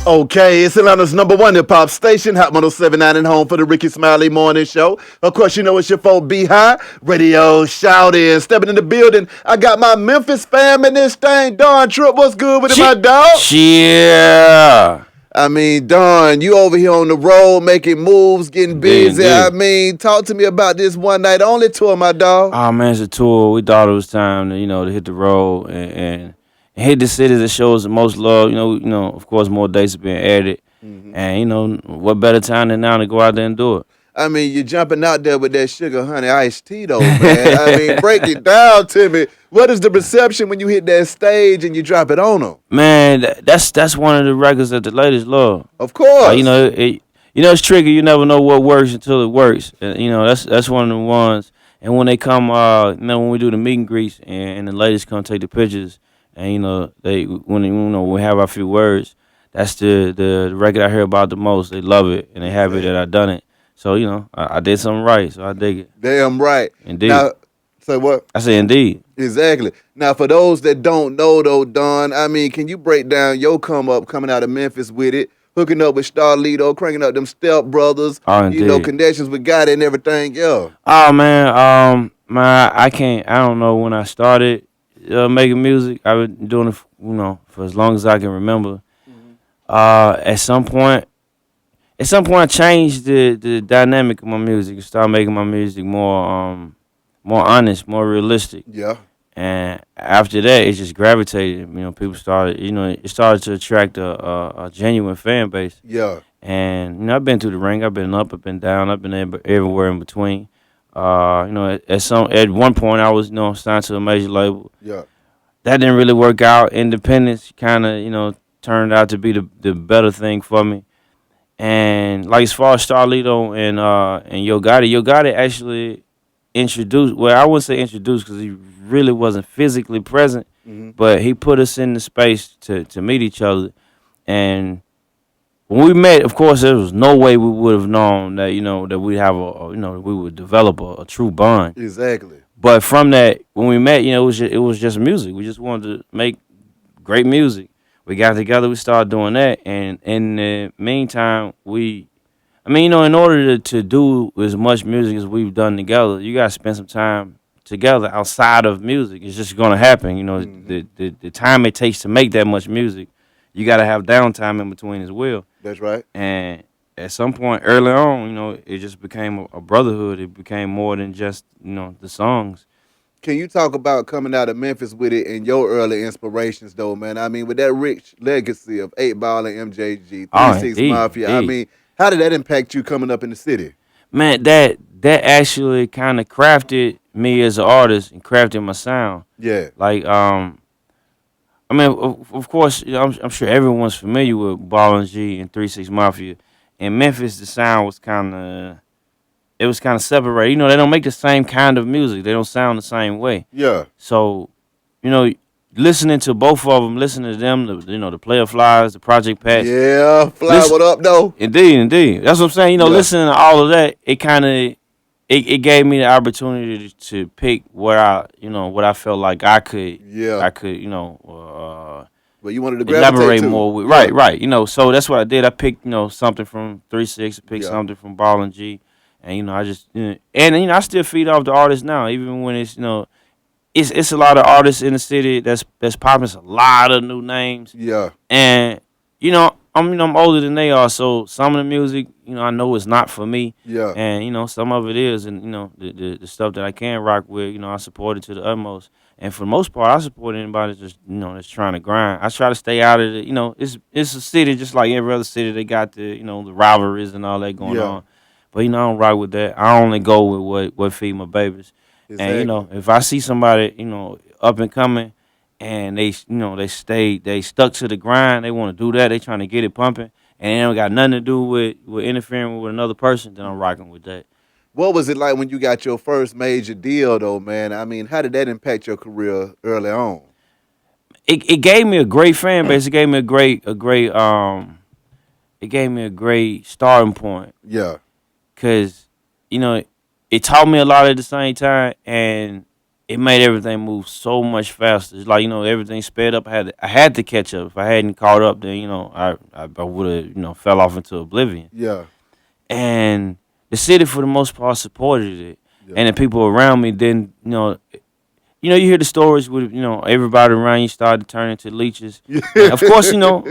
Okay, it's Atlanta's number one hip hop station, Hot 1079 and home for the Ricky Smiley Morning Show. Of course, you know it's your folk Be High, radio shouting, stepping in the building. I got my Memphis fam in this thing. Don Trip, what's good with it, my dog? Yeah. I mean, Don, you over here on the road making moves, getting busy. I mean, talk to me about this one night only tour, my dog. Oh man, it's a tour. We thought it was time to hit the road and hit the city that shows the most love. Of course, more dates are being added, and what better time than now to go out there and do it. I mean, you're jumping out there with that sugar honey iced tea, though, man. I mean, break it down to me. What is the reception when you hit that stage and you drop it on them? Man, that's one of the records that the ladies love. Of course. It's tricky. You never know what works until it works. And, that's one of the ones. And when they come, when we do the meet and greets and the ladies come take the pictures, and when we have our few words, that's the record I hear about the most. They love it and they happy that I done it. So, I did something right, so I dig it. Damn right. Indeed. Now, say what? I say indeed. Exactly. Now, for those that don't know, though, Don, I mean, can you break down your come up coming out of Memphis with it, hooking up with Starlito, cranking up them Step Brothers, connections with God and everything, yeah. Oh, man, I don't know when I started making music. I've been doing it, for as long as I can remember. At some point, I changed the dynamic of my music and started making my music more honest, more realistic. Yeah. And after that, it just gravitated. People started, it started to attract a genuine fan base. Yeah. And I've been through the ring. I've been up, I've been down, I've been everywhere in between. At one point, I was signed to a major label. Yeah. That didn't really work out. Independence kind of turned out to be the better thing for me. And like as far as Starlito and Yo Gotti actually introduced. Well, I wouldn't say introduced because he really wasn't physically present, but he put us in the space to meet each other. And when we met, of course, there was no way we would have known that that we have we would develop a true bond. Exactly. But from that, when we met, it was just music. We just wanted to make great music. We got together, we started doing that, and in the meantime, in order to do as much music as we've done together, you gotta spend some time together outside of music. It's just gonna happen, the time it takes to make that much music, you gotta have downtime in between as well. That's right. And at some point early on, it just became a brotherhood. It became more than just, the songs. Can you talk about coming out of Memphis with it and your early inspirations, though, man? I mean, with that rich legacy of 8 Ball and MJG, 3-6 Mafia, I mean, how did that impact you coming up in the city? Man, that actually kind of crafted me as an artist and crafted my sound. Yeah. Like, of course, I'm sure everyone's familiar with Ball and G and 3-6 Mafia. In Memphis, the sound was kind of separated. They don't make the same kind of music. They don't sound the same way. Yeah. So, listening to both of them, listening to them, the Player Flyers, the Project Pats. Yeah, what up, though? Indeed. That's what I'm saying. Listening to all of that, it kind of, it gave me the opportunity to pick what I felt like I could, well, you wanted to elaborate to. more with. Right. So that's what I did. I picked, something from 3-6, I picked something from Ball and G. And I just I still feed off the artists now, even when it's it's a lot of artists in the city that's popping. It's a lot of new names. Yeah. And I'm older than they are, so some of the music I know it's not for me. Yeah. And some of it is, and the stuff that I can rock with, I support it to the utmost. And for the most part, I support anybody that's trying to grind. I try to stay out of it. It's a city just like every other city. They got the the rivalries and all that going on. But I don't rock with that. I only go with what feed my babies. Exactly. And if I see somebody up and coming, and they stuck to the grind, they want to do that. They trying to get it pumping, and it don't got nothing to do with interfering with another person. Then I'm rocking with that. What was it like when you got your first major deal, though, man? I mean, how did that impact your career early on? It gave me a great fan base. It gave me a great starting point. Yeah. Cause it taught me a lot at the same time, and it made everything move so much faster. It's like, everything sped up. I had to catch up. If I hadn't caught up, then I would have fell off into oblivion. Yeah. And the city for the most part supported it, Yeah. and the people around me didn't. You hear the stories with everybody around you started to turn into leeches. And of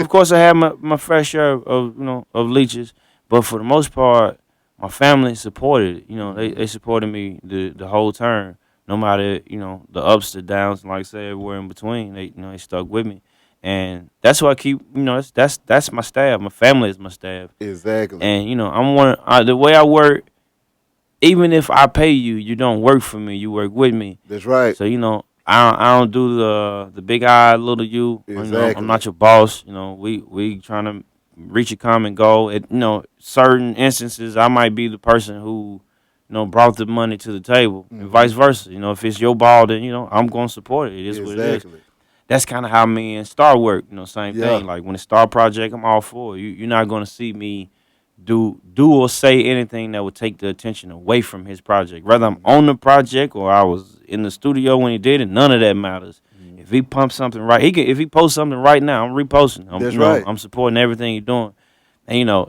course, I had my fair share of leeches, but for the most part, my family supported it. They supported me the whole term, no matter the ups, the downs, and like I said, everywhere in between. They stuck with me, and that's why I keep. That's my staff. My family is my staff, Exactly. and I'm the way I work. Even if I pay you, you don't work for me. You work with me. That's right. So I don't do the big eye little you. Exactly. I'm not your boss. We trying to reach a common goal. At certain instances, I might be the person who brought the money to the table, and vice versa. If it's your ball, then I'm gonna support it. It is what it is. Exactly. That's kind of how me and Star work. Same Yeah. thing. Like when the Star Project, I'm all for it. You're not gonna see me do or say anything that would take the attention away from his project. Whether I'm on the project or I was in the studio when he did it, none of that matters. If he pumps something right, if he posts something right now, I'm reposting. That's right. I'm supporting everything he's doing. And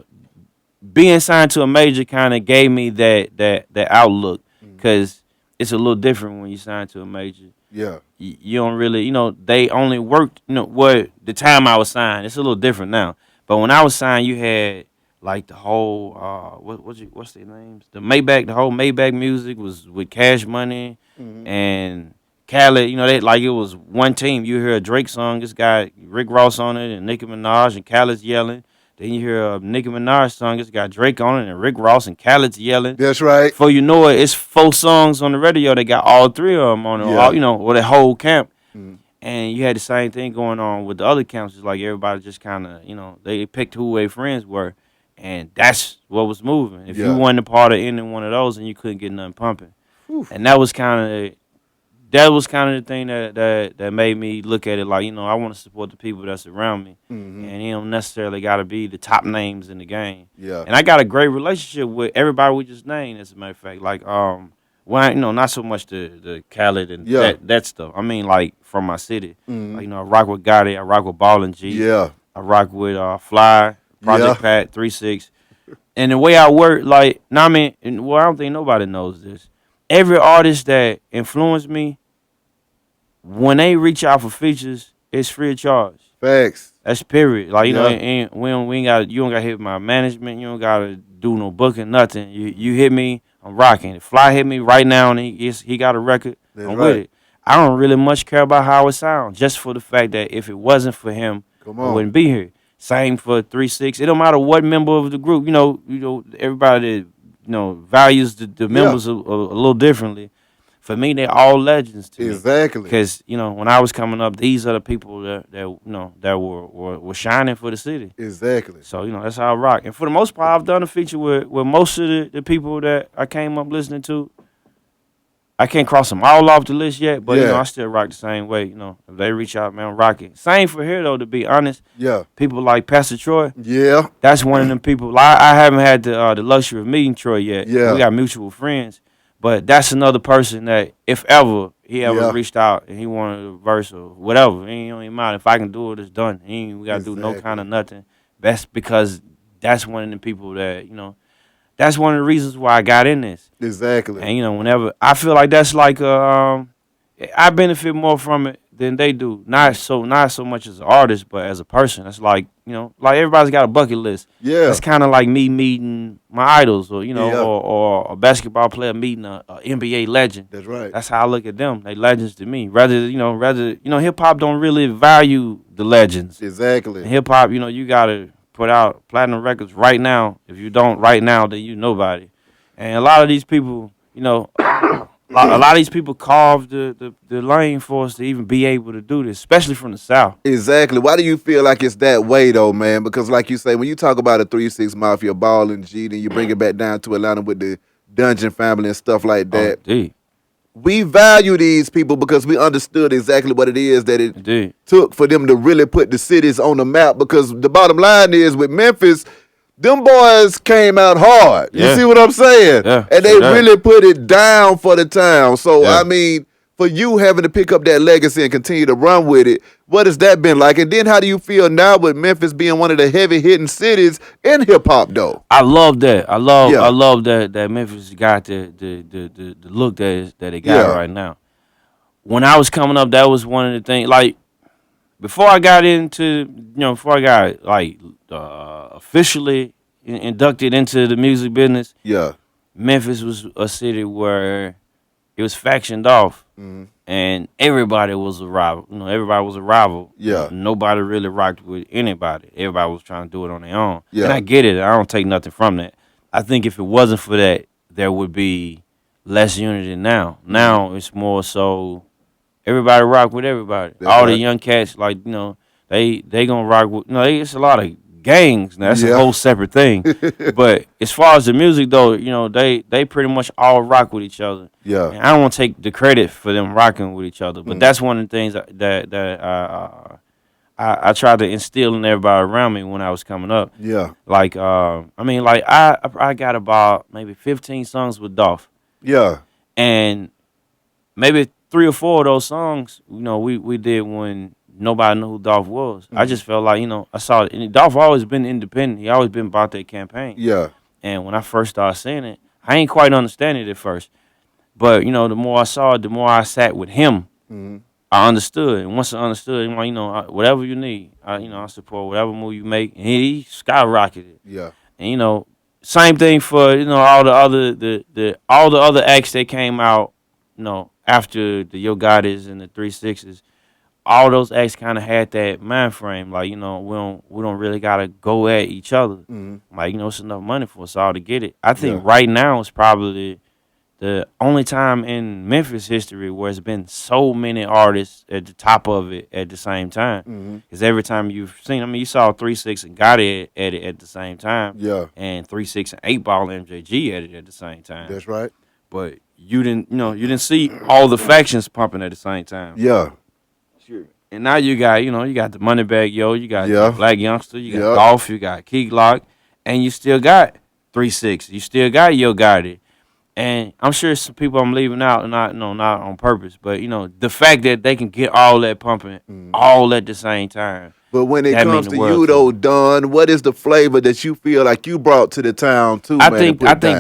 being signed to a major kind of gave me that outlook, because it's a little different when you sign to a major. Yeah. You don't really, they only worked, what the time I was signed. It's a little different now. But when I was signed, you had like the whole what's their names? The whole Maybach music was with Cash Money and Khaled. It was one team. You hear a Drake song, this guy Rick Ross on it, and Nicki Minaj, and Khaled's yelling. Then you hear a Nicki Minaj song, it's got Drake on it, and Rick Ross, and Khaled's yelling. That's right. Before you know it, it's 4 songs on the radio. They got all 3 of them on it, Yeah. or the whole camp. And you had the same thing going on with the other camps. It's like everybody just kind of, they picked who their friends were. And that's what was moving. If you wasn't a part of any one of those, then you couldn't get nothing pumping. And that was kind of the thing that made me look at it like, I want to support the people that's around me. And you don't necessarily got to be the top names in the game. Yeah. And I got a great relationship with everybody we just named, as a matter of fact. Like, not so much the Khaled and that stuff. I mean, like, from my city. Like, I rock with Gotti, I rock with Ball and G. Yeah. I rock with Fly. Project Pat 3-6, and the way I work, like, I don't think nobody knows this. Every artist that influenced me, when they reach out for features, it's free of charge. Facts. That's period. Like, and we ain't got, you don't got to hit my management. You don't got to do no booking, nothing. You hit me, I'm rocking. If Fly hit me right now and he got a record, That's I'm right. with it. I don't really much care about how it sounds, just for the fact that if it wasn't for him, I wouldn't be here. Same for 3-6. It don't matter what member of the group. Everybody values the members a little differently. For me, they're all legends to me. Exactly. Because when I was coming up, these are the people that were shining for the city. Exactly. So that's how I rock. And for the most part, I've done a feature with most of the people that I came up listening to. I can't cross them all off the list yet, but I still rock the same way. If they reach out, man, rock it. Same for here though, to be honest. Yeah. People like Pastor Troy. Yeah. That's one of them people. I haven't had the luxury of meeting Troy yet. Yeah. We got mutual friends, but that's another person that if ever he ever reached out and he wanted a verse or whatever, it don't even matter. If I can do it, it's done. We gotta do no kind of nothing. That's because that's one of the people that That's one of the reasons why I got in this. Exactly. And whenever I feel like that's like I benefit more from it than they do. Not so much as an artist, but as a person. That's like like everybody's got a bucket list. Yeah. It's kind of like me meeting my idols, or or a basketball player meeting a NBA legend. That's right. That's how I look at them. They legends to me. Rather hip hop don't really value the legends. Exactly. Hip hop, you gotta put out platinum records right now. If you don't right now, then you nobody. And a lot of these people, a lot of these people carved the lane for us to even be able to do this, especially from the South. Exactly. Why do you feel like it's that way though, man? Because like you say, when you talk about a 3-6 Mafia, Ball and G, then you bring it back down to Atlanta with the Dungeon family and stuff like that. Oh, we value these people because we understood exactly what it is that it took for them to really put the cities on the map. Because the bottom line is with Memphis, them boys came out hard. You see what I'm saying? Yeah, and they really put it down for the town. So, I mean, for you having to pick up that legacy and continue to run with it, what has that been like? And then how do you feel now with Memphis being one of the heavy hitting cities in hip hop though? I love that. I Yeah, love that Memphis got the look that it got yeah, right now. When I was coming up, that was one of the things. Like before I got into, before I got like officially inducted into the music business, yeah. Memphis was a city where it was factioned off, Mm-hmm. and everybody was a rival. Everybody was a rival. Yeah. Nobody really rocked with anybody. Everybody was trying to do it on their own. Yeah. And I get it. I don't take nothing from that. I think if it wasn't for that, there would be less unity now. Now it's more so everybody rock with everybody. That's All the right. young cats, like, they gonna rock with. It's a lot of gangs now. That's a Yeah. whole separate thing. But as far as the music though, they pretty much all rock with each other. Yeah. And I don't want to take the credit for them rocking with each other, but that's one of the things that I tried to instill in everybody around me when I was coming up. Yeah. Like, I got about maybe 15 songs with Dolph, Yeah. and maybe 3 or 4 of those songs, we did when nobody knew who Dolph was. I just felt like, I saw it. And Dolph always been independent. He always been about that campaign. Yeah. And when I first started seeing it, I ain't quite understand it at first. But, the more I saw it, the more I sat with him, I understood. And once I understood, I'm like, whatever you need, I support whatever move you make. And he skyrocketed. Yeah. And, same thing for, all the other all the other acts that came out, after the Yo Gottis and the 3 6s. All those acts kind of had that mind frame, like, we don't really gotta go at each other. Like, it's enough money for us all to get it. I think Yeah. right now is probably the only time in Memphis history where it's been so many artists at the top of it at the same time. Because every time you've seen, you saw 3 6 and Gotti at it at the same time, Yeah. and 3 6 and 8 Ball and MJG at it at the same time. That's right. But you didn't see all the factions pumping at the same time. Yeah. Sure. And now you got the Moneybag Yo, you got Yeah. the Black Youngster, you got Yeah. Dolph, you got Key Glock, and you still got 3 6, you still got Yo Gotti. And I'm sure some people I'm leaving out, not on purpose, but the fact that they can get all that pumping all at the same time. But when it That mean comes the to world you to though, me. Don, what is the flavor that you feel like you brought to the town too, I man? think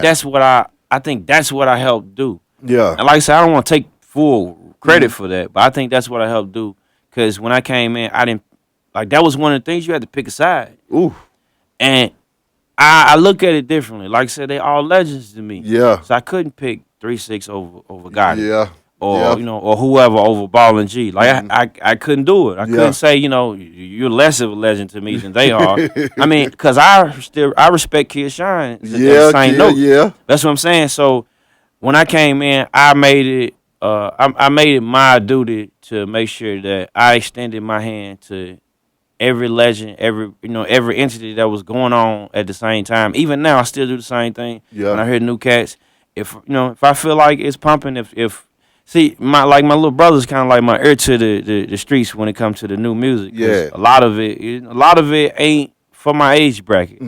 that's what I helped do. Yeah. And like I said, I don't want to take full credit for that, but I think that's what I helped do. Because when I came in, I didn't like that was one of the things you had to pick a side. Ooh. And I look at it differently. Like I said, they all legends to me. Yeah. So I couldn't pick 3 6 over Gotti. Yeah. Or Yeah. or whoever over Ball and G. Like I couldn't do it. I Yeah. couldn't say you're less of a legend to me than they are. I mean, because I respect Kid Shine. At the Yeah. same Yeah. note. Yeah. That's what I'm saying. So when I came in, I made it. I made it my duty to make sure that I extended my hand to every legend, every entity that was going on at the same time. Even now, I still do the same thing. Yeah. When I hear new cats, if I feel like it's pumping, if see my little brother's kind of like my ear to the streets when it comes to the new music. 'Cause Yeah. a lot of it ain't for my age bracket.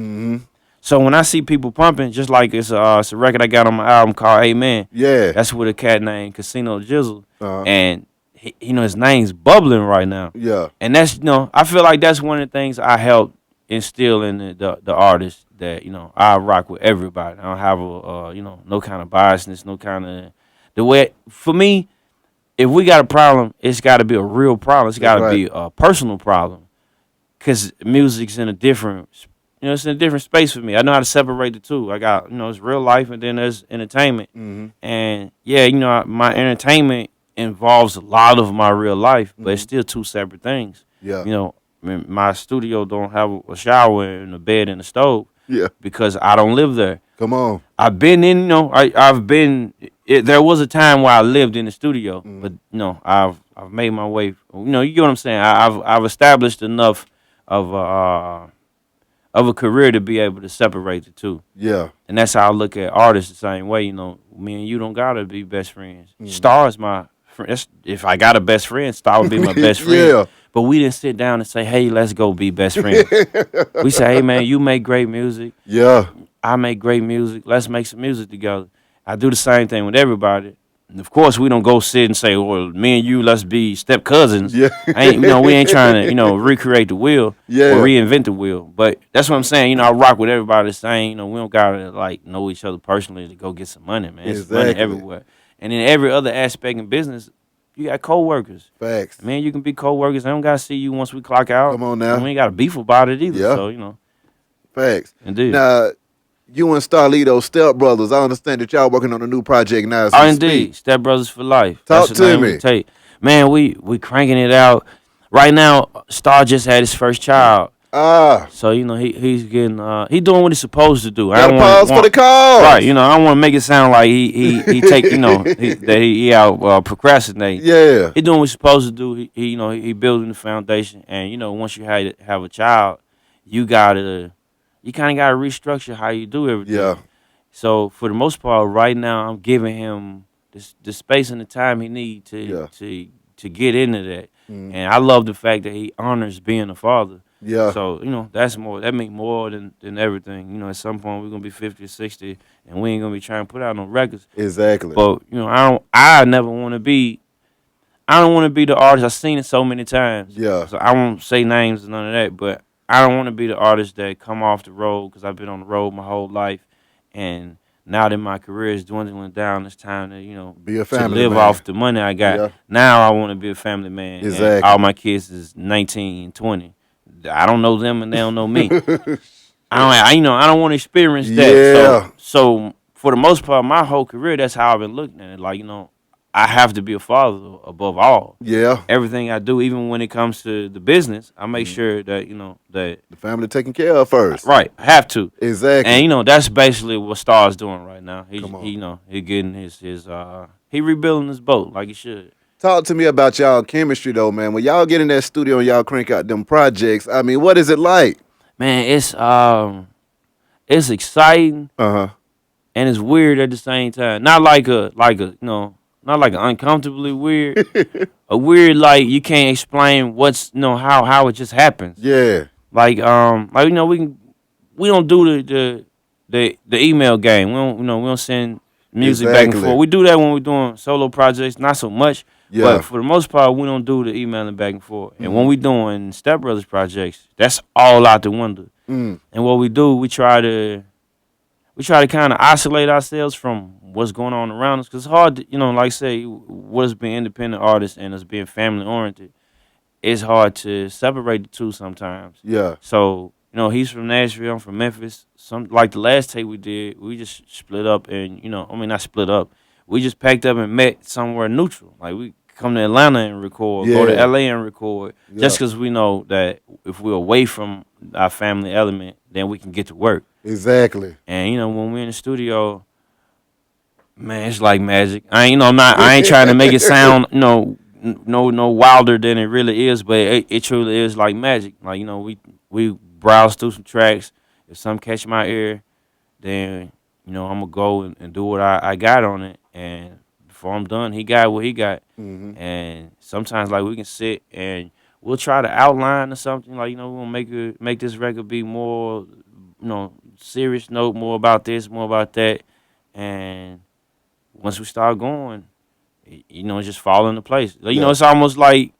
So when I see people pumping, just like it's a record I got on my album called Amen. Yeah. That's with a cat named Casino Jizzle, Uh-huh. and his name's bubbling right now. Yeah. And that's I feel like that's one of the things I helped instill in the artists that I rock with everybody. I don't have a no kind of biasness, no kind of the way for me. If we got a problem, it's got to be a real problem. It's got to That's be a personal problem, because music's in a different. It's in a different space for me. I know how to separate the two. I got, it's real life and then there's entertainment. And yeah, my entertainment involves a lot of my real life, but it's still two separate things. Yeah. My studio don't have a shower and a bed and a stove Yeah. because I don't live there. Come on. I've been in, there was a time where I lived in the studio, but I've made my way. You get what I'm saying? I've established enough of a career to be able to separate the two. Yeah. And that's how I look at artists the same way. Me and you don't gotta be best friends. Star is my friend. If I got a best friend, Star would be my best friend. Yeah. But we didn't sit down and say, hey, let's go be best friends. We say, hey, man, you make great music. Yeah. I make great music. Let's make some music together. I do the same thing with everybody. of course, we don't go sit and say, "Well, me and you, let's be step cousins." Yeah. We ain't trying to, recreate the wheel or Yeah. reinvent the wheel. But that's what I'm saying. I rock with everybody the same. We don't gotta like know each other personally to go get some money, man. It's money Exactly. everywhere. And in every other aspect in business, you got coworkers. Facts. Man, you can be coworkers. I don't gotta see you once we clock out. Come on And now. we ain't gotta beef about it either. Yeah. So, Facts. indeed. Now, you and Starlito, Step Brothers. I understand that y'all working on a new project now. As Oh, we indeed. speak. Step Brothers for Life. Talk That's the to name of me. the tape. Man, we cranking it out. Right now, Star just had his first child. So, he's getting he doing what he's supposed to do. I Gotta don't pause for the call. Right, I don't want to make it sound like he take, that he out procrastinating. Yeah. He doing what he's supposed to do. He building the foundation, and once you have a child, you kind of gotta restructure how you do everything. Yeah. So for the most part, right now, I'm giving him the space and the time he needs to get into that. Mm. And I love the fact that he honors being a father. Yeah. So that means more than everything. At some point we're gonna be 50 or 60, and we ain't gonna be trying to put out no records. Exactly. But I never want to be. I don't want to be the artist. I've seen it so many times. Yeah. So I won't say names and none of that. But I don't want to be the artist that come off the road, because I've been on the road my whole life, and now that my career is dwindling down, it's time to Be a to family live man. off the money I got. Yeah. Now I want to be a family man. Exactly. And all my kids is 19 and 20. I don't know them and they don't know me. I don't want to experience that. Yeah. So for the most part, my whole career, that's how I've been looking at it. Like, I have to be a father above all. Yeah. Everything I do, even when it comes to the business, I make sure that that The family taken care of first. right, I have to. Exactly. And that's basically what Star's doing right now. Come on. He getting his he rebuilding his boat like he should. Talk to me about y'all chemistry though, man. When y'all get in that studio and y'all crank out them projects, I mean, what is it like? Man, it's exciting Uh-huh. and it's weird at the same time. Not like not like an uncomfortably weird. A weird like you can't explain what's how it just happens. Yeah. We don't do the email game. We don't send music back and Exactly. forth. We do that when we're doing solo projects, not so much. Yeah. But for the most part, we don't do the emailing back and forth. And when we doing Step Brothers projects, that's all out the window. Mm. And what we do, we try to kind of isolate ourselves from what's going on around us, because it's hard to, like I say, with us being independent artists and us being family oriented, it's hard to separate the two sometimes. Yeah. So, he's from Nashville, I'm from Memphis. Like the last tape we did, we just split up and, not split up. We just packed up and met somewhere neutral. Like we come to Atlanta and record, go to Yeah. LA and record, just because we know that if we're away from our family element, then we can get to work. Exactly. And when we're in the studio, man, it's like magic. I ain't trying to make it sound no wilder than it really is, but it truly is like magic. Like we browse through some tracks. If some catch my ear, then I'm gonna go and do what I got on it. And before I'm done, he got what he got. Mm-hmm. And sometimes like we can sit and we'll try to outline or something. Like we'll make this record be more serious note, more about this, more about that. And once we start going, it just fall into place. It's almost like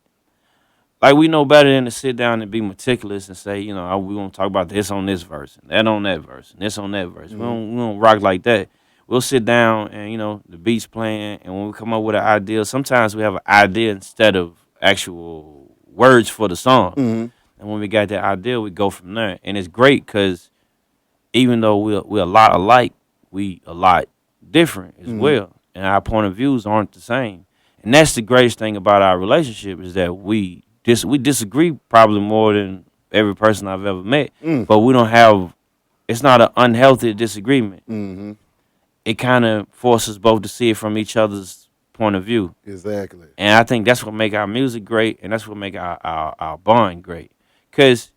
we know better than to sit down and be meticulous and say, we gonna talk about this on this verse, and that on that verse, and this on that verse. Mm-hmm. We don't rock like that. We'll sit down and the beat's playing, and when we come up with an idea, sometimes we have an idea instead of actual words for the song. Mm-hmm. And when we got that idea, we go from there. And it's great because even though we're a lot alike, we a lot different as well, and our point of views aren't the same. And that's the greatest thing about our relationship, is that we disagree probably more than every person I've ever met, but we don't have. It's not an unhealthy disagreement. Mm-hmm. It kind of forces both to see it from each other's point of view, Exactly. and I think that's what make our music great, and that's what make our bond great. Because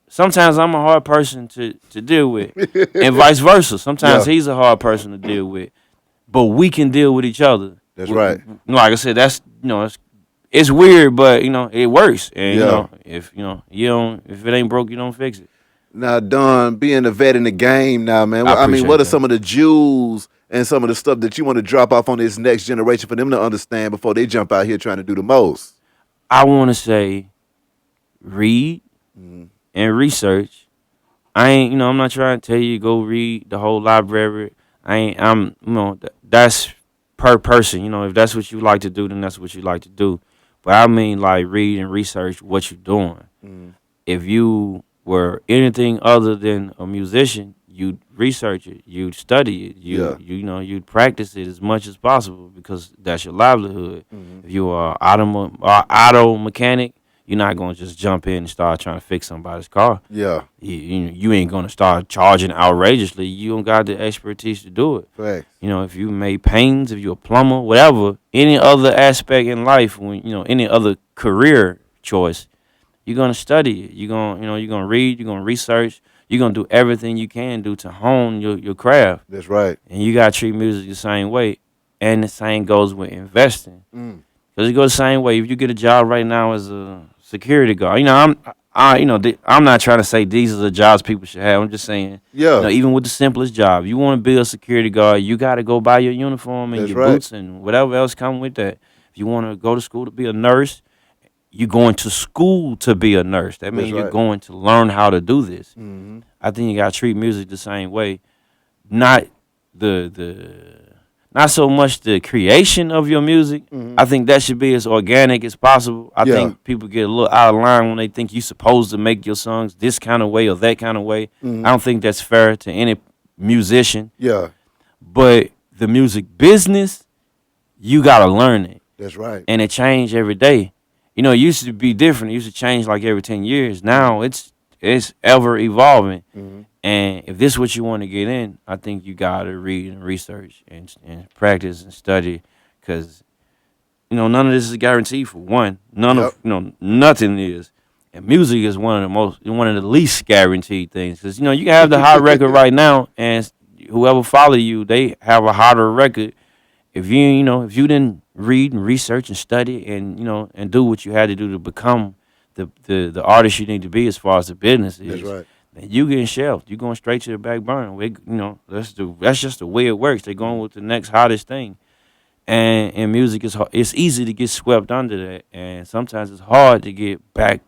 sometimes I'm a hard person to deal with, and vice versa. Sometimes he's a hard person to deal with, but we can deal with each other. That's right. Like I said, that's it's weird, but it works. And if it ain't broke, you don't fix it. Now, Don, being a vet in the game now, man. I I mean, appreciate what are that. some of the jewels and some of the stuff that you want to drop off on this next generation for them to understand before they jump out here trying to do the most? I want to say read Mhm. and research. I ain't, I'm not trying to tell you go read the whole library. That's per person. If that's what you like to do, then that's what you like to do. But I mean, like, read and research what you're doing. Mhm. If you were anything other than a musician, you'd research it, you'd study it, Yeah. you'd practice it as much as possible because that's your livelihood. Mhm. If you are auto mechanic, you're not gonna just jump in and start trying to fix somebody's car. Yeah. You ain't gonna start charging outrageously. You don't got the expertise to do it. Facts. If you made paintings, if you're a plumber, whatever, any other aspect in life, any other career choice, you're gonna study it. You're gonna read. You're gonna research. You're gonna do everything you can do to hone your craft. That's right. And you gotta treat music the same way. And the same goes with investing. Mm. Cause it goes the same way. If you get a job right now as a security guard, I'm not trying to say these are the jobs people should have. I'm just saying, Yeah. even with the simplest job, you want to be a security guard, you got to go buy your uniform and That's your right. boots and whatever else come with that. If you want to go to school to be a nurse, you're going to school to be a nurse. That That's means you're right. going to learn how to do this. Hmm. I think you got to treat music the same way, not the not so much the creation of your music. Hmm. I think that should be as organic as possible. I Yeah. think people get a little out of line when they think you're supposed to make your songs this kind of way or that kind of way. Hmm. I don't think that's fair to any musician. Yeah. But the music business, you gotta learn it, That's right. and it changed every day. It used to be different. It used to change like every 10 years. Now it's ever evolving. Hmm. And if this is what you want to get in, I think you gotta read and research and practice and study, because none of this is guaranteed. For one, none Yep. of nothing is. And music is one of the least guaranteed things, because you can have the hot record right now, and whoever follow you, they have a hotter record. If you didn't read and research and study and do what you had to do to become the artist you need to be as far as the business That's is, right. then you getting shelved. You going straight to the back burner. That's just the way it works. They're going with the next hottest thing. And music it's easy to get swept under that, and sometimes it's hard to get back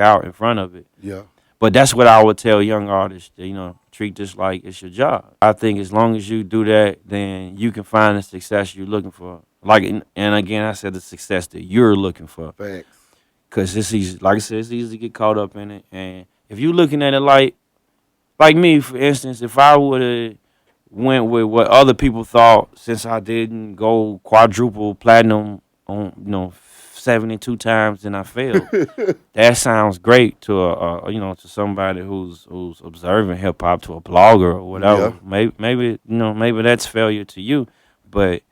out in front of it. Yeah. But that's what I would tell young artists, that, treat this like it's your job. I think as long as you do that, then you can find the success you're looking for. And again, I said the success that you're looking for. Facts. Because it's easy, like I said, it's easy to get caught up in it. And if you're looking at it like me, for instance, if I would have went with what other people thought, since I didn't go quadruple platinum on 72 times, then I failed. That sounds great to to somebody who's observing hip hop, to a blogger or whatever. Yeah. Maybe that's failure to you, but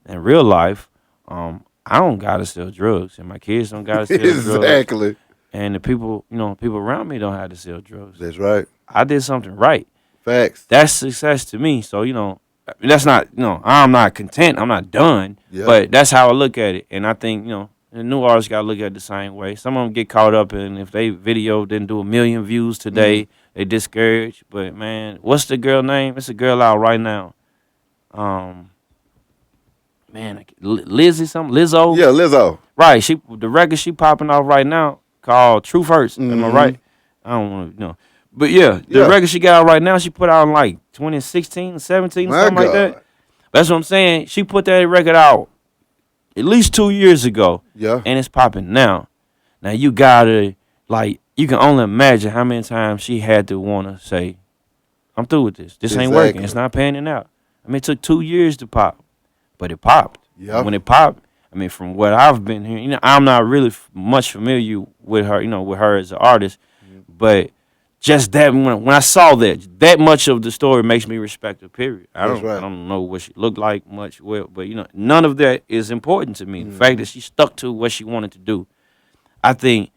in real life, I don't gotta sell drugs, and my kids don't gotta sell drugs, Exactly. and the people around me don't have to sell drugs. That's right. I did something right. Facts. That's success to me. So that's not I'm not content. I'm not done. Yeah. But that's how I look at it, and I think the new artists gotta look at it the same way. Some of them get caught up in, if they video didn't do 1 million views today, they discouraged. But man, what's the girl name? It's a girl out right now. Man, Lizzie something, Lizzo. Yeah, Lizzo. Right. The record she popping off right now called Truth Hurts. Am I Mhm. right? I don't want to know. But yeah, the Yeah. record she got out right now, she put out in like 2016, 17, My something like God. that. That's what I'm saying. She put that record out at least 2 years ago, Yeah. and it's popping now. Now you gotta, you can only imagine how many times she had to want to say, I'm through with this. This ain't working. Exactly. It's not panning out. I mean, it took 2 years to pop, but it popped. Yeah. And when it popped, I mean, from what I've been hearing, I'm not really much familiar with her, with her as an artist, but just that when I saw that much of the story makes me respect her. Period. That's right. I don't know what she looked like much, but none of that is important to me. The Mm-hmm. fact that she stuck to what she wanted to do, I think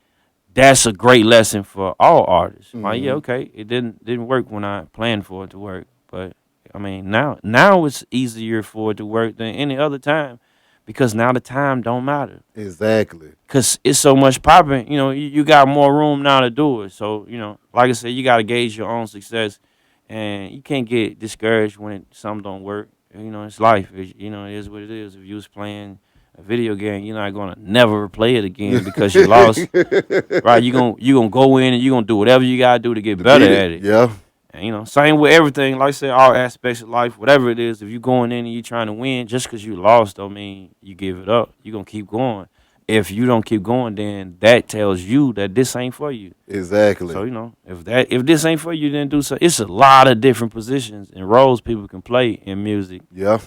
that's a great lesson for all artists. Like, yeah, Mhm. okay, it didn't work when I planned for it to work, but I mean now it's easier for it to work than any other time, because now the time don't matter. Exactly. Cause it's so much popping, you know, you got more room now to do it. So, you know, like I said, you gotta gauge your own success, and you can't get discouraged when something don't work. You know, it's life. You know, it is what it is. If you was playing a video game, you're not gonna never play it again because you lost. Right? You gonna go in and you gonna do whatever you gotta do to get better at it. Yeah. And, you know, same with everything. Like I said, all aspects of life, whatever it is. If you going in and you trying to win, just because you lost, don't mean you give it up. You gonna keep going. If you don't keep going, then that tells you that this ain't for you. Exactly. So, you know, if this ain't for you, then do so. It's a lot of different positions and roles people can play in music. Yeah.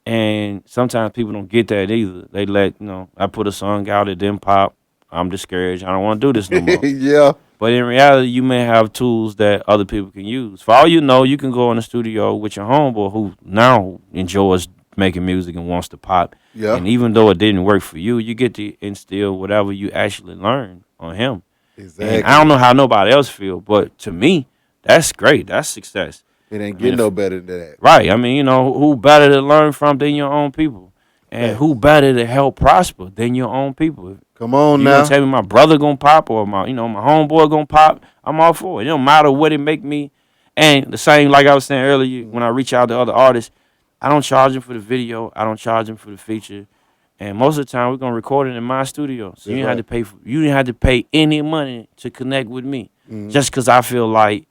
And sometimes people don't get that either. They let, you know, I put a song out, it didn't pop. I'm discouraged. I don't want to do this no more. Yeah. But in reality, you may have tools that other people can use. For all you know, you can go in the studio with your homeboy who now enjoys making music and wants to pop. Yeah. And even though it didn't work for you, you get to instill whatever you actually learn on him. Exactly. And I don't know how nobody else feel, but to me, that's great. That's success. It ain't getting no better than that. Right. I mean, you know, who better to learn from than your own people? And Yes. who better to help prosper than your own people? Come on You now. gonna tell me my brother gonna pop or my homeboy gonna pop? I'm all for it. It don't matter what it make me. And the same, like I was saying earlier, when I reach out to other artists, I don't charge them for the video. I don't charge them for the feature. And most of the time, we're gonna record it in my studio. So you didn't have to pay. You didn't have to pay any money to connect with me, just because I feel like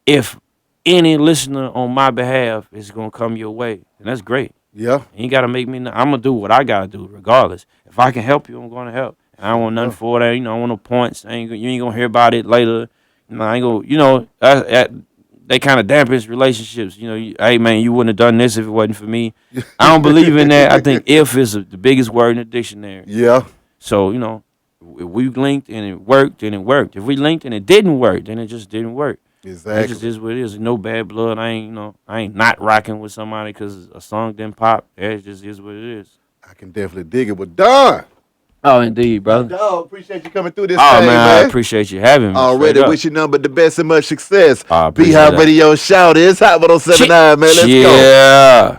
if any listener on my behalf is gonna come your way, and that's great. Yeah. You ain't gotta make me. I'm gonna do what I gotta do, regardless. If I can help you, I'm gonna help. And I don't want nothing for that. You know, I want no points. You ain't gonna hear about it later. You know, I ain't gonna. You know, they kind of dampens relationships. You know, hey man, you wouldn't have done this if it wasn't for me. I don't believe in that. I think if is the biggest word in the dictionary. Yeah. So, you know, if we linked and it worked, then it worked. If we linked and it didn't work, then it just didn't work. Exactly. It just is what it is. No bad blood. I ain't not rocking with somebody because a song didn't pop. It just is what it is. I can definitely dig it. But Don. Oh, indeed, brother. Dog, appreciate you coming through this Oh, thing, man, man. I appreciate you having me. Already wish you nothing but the best and much success. I appreciate Beehive that. Radio Shout. It's Hot 107.9, man. Let's go. Yeah.